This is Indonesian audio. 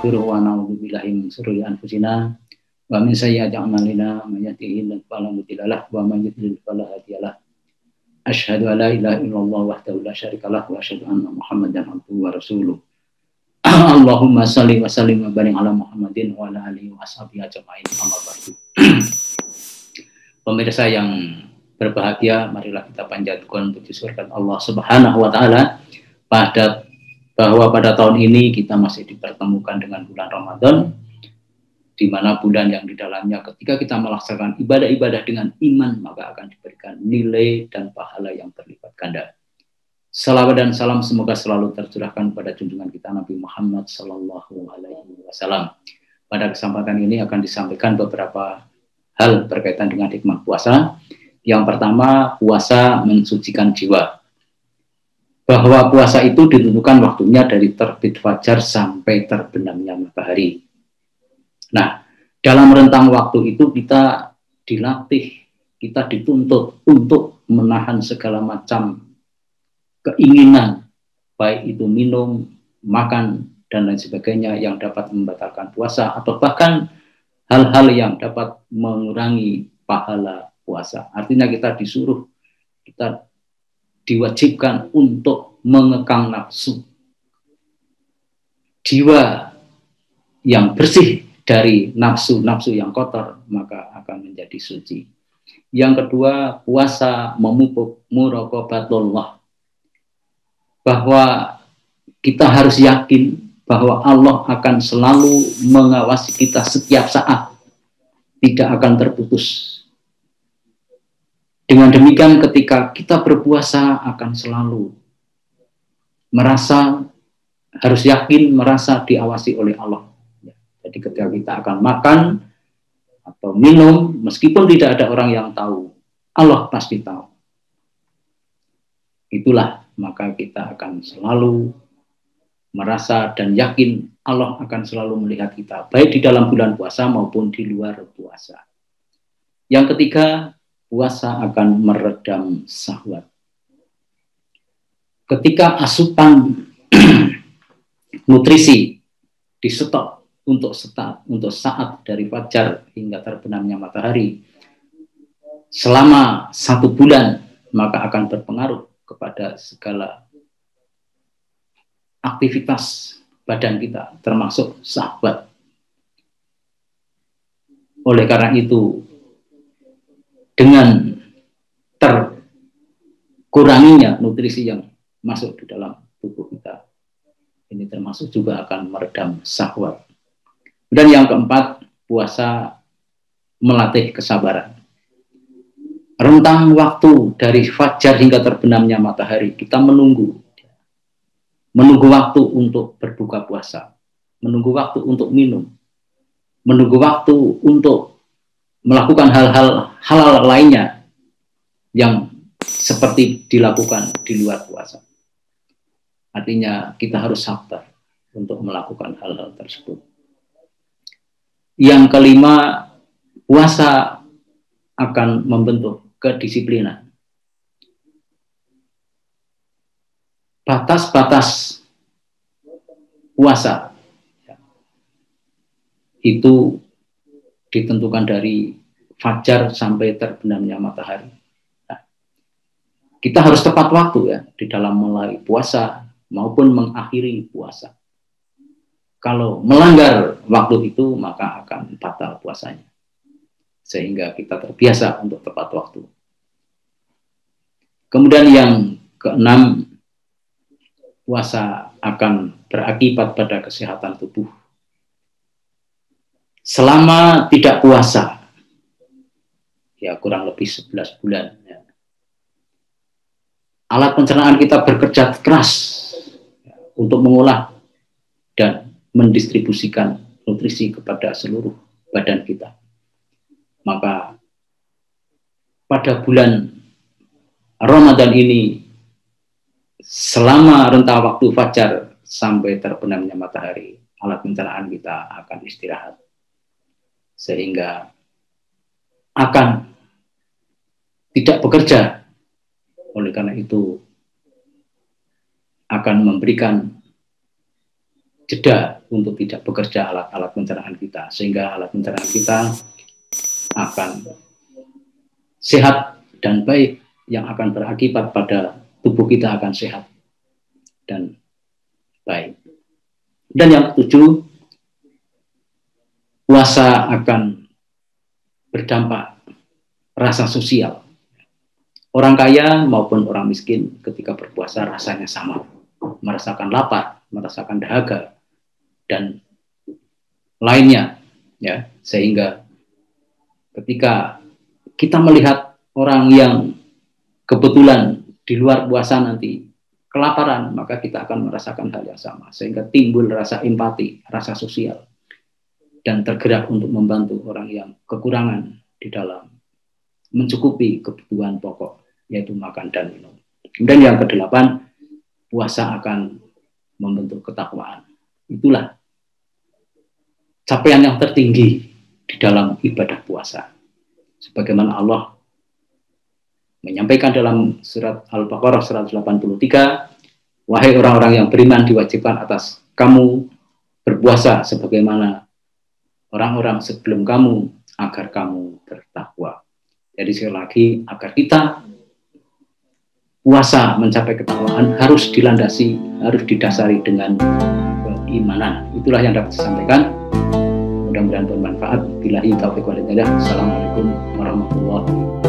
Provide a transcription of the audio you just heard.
nastaghfiruhu wa na'udzu billahi min syururi anfusina wa min sayyiati a'malina may yahdihillahu fala mudilla lahu wa may yudlil fala hadiya lahu. Asyhadu an la ilaha illallah wahdahu la syarika lahu wa asyhadu anna Muhammadan abduhu wa rasuluh. Allahumma shalli wa sallim wa barik ala Muhammadin wa ala alihi wa ashabihi ajma'in. Amma ba'du. Pemirsa yang berbahagia, marilah kita panjatkan puji syukur Allah Subhanahu wa taala bahwa pada tahun ini kita masih dipertemukan dengan bulan Ramadan, di mana bulan yang di dalamnya ketika kita melaksanakan ibadah-ibadah dengan iman, maka akan diberikan nilai dan pahala yang berlipat ganda. Salawat dan salam semoga selalu tercurahkan pada junjungan kita Nabi Muhammad Sallallahu Alaihi Wasallam. Pada kesempatan ini akan disampaikan beberapa hal berkaitan dengan hikmah puasa. Yang pertama, puasa mensucikan jiwa. Bahwa puasa itu ditentukan waktunya dari terbit fajar sampai terbenamnya matahari. Nah, dalam rentang waktu itu kita dilatih, kita dituntut untuk menahan segala macam keinginan, baik itu minum, makan, dan lain sebagainya yang dapat membatalkan puasa, atau bahkan hal-hal yang dapat mengurangi pahala puasa. Artinya kita disuruh, kita diwajibkan untuk mengekang nafsu. Jiwa yang bersih dari nafsu-nafsu yang kotor, maka akan menjadi suci. Yang kedua, puasa memupuk muraqabatullah. Bahwa kita harus yakin bahwa Allah akan selalu mengawasi kita setiap saat, tidak akan terputus. Dengan demikian ketika kita berpuasa akan selalu harus yakin merasa diawasi oleh Allah. Jadi ketika kita akan makan atau minum, meskipun tidak ada orang yang tahu, Allah pasti tahu. Itulah, maka kita akan selalu merasa dan yakin Allah akan selalu melihat kita, baik di dalam bulan puasa maupun di luar puasa. Yang ketiga, puasa akan meredam syahwat. Ketika asupan nutrisi di stop untuk saat dari fajar hingga terbenamnya matahari selama 1 bulan, maka akan berpengaruh kepada segala aktivitas badan kita, termasuk syahwat. Oleh karena itu, dengan terkuranginya nutrisi yang masuk di dalam tubuh kita, ini termasuk juga akan meredam syahwat. Dan yang keempat, puasa melatih kesabaran. Rentang waktu dari fajar hingga terbenamnya matahari, kita menunggu waktu untuk berbuka puasa, menunggu waktu untuk minum, menunggu waktu untuk melakukan hal-hal halal lainnya yang seperti dilakukan di luar puasa. Artinya kita harus sabar untuk melakukan hal-hal tersebut. Yang kelima, puasa akan membentuk kedisiplinan. Batas-batas puasa itu ditentukan dari fajar sampai terbenamnya matahari. Nah, kita harus tepat waktu ya di dalam mulai puasa maupun mengakhiri puasa. Kalau melanggar waktu itu, maka akan batal puasanya. Sehingga kita terbiasa untuk tepat waktu. Kemudian yang keenam, puasa akan berakibat pada kesehatan tubuh. Selama tidak puasa, ya kurang lebih 11 bulan, ya, alat pencernaan kita bekerja keras ya, untuk mengolah dan mendistribusikan nutrisi kepada seluruh badan kita. Maka pada bulan Ramadan ini, selama rentang waktu fajar sampai terbenamnya matahari, alat pencernaan kita akan istirahat. Sehingga akan tidak bekerja. Oleh karena itu, akan memberikan jeda untuk tidak bekerja alat-alat pencernaan kita, sehingga alat pencernaan kita akan sehat dan baik, yang akan berakibat pada tubuh kita akan sehat dan baik. Dan yang ketujuh, puasa akan berdampak rasa sosial. Orang kaya maupun orang miskin ketika berpuasa rasanya sama, merasakan lapar, merasakan dahaga, dan lainnya, ya. Sehingga ketika kita melihat orang yang kebetulan di luar puasa nanti kelaparan, maka kita akan merasakan hal yang sama, sehingga timbul rasa empati, rasa sosial, dan tergerak untuk membantu orang yang kekurangan di dalam mencukupi kebutuhan pokok, yaitu makan dan minum. Kemudian yang kedelapan, puasa akan membentuk ketakwaan. Itulah capaian yang tertinggi di dalam ibadah puasa. Sebagaimana Allah menyampaikan dalam surat Al-Baqarah 183, wahai orang-orang yang beriman, diwajibkan atas kamu berpuasa sebagaimana orang-orang sebelum kamu, agar kamu bertakwa. Jadi sekali lagi, agar kita puasa mencapai ketakwaan harus dilandasi, harus didasari dengan keimanan. Itulah yang dapat disampaikan. Mudah-mudahan bermanfaat. Billahi taufiq wal hidayah. Assalamualaikum warahmatullahi wabarakatuh.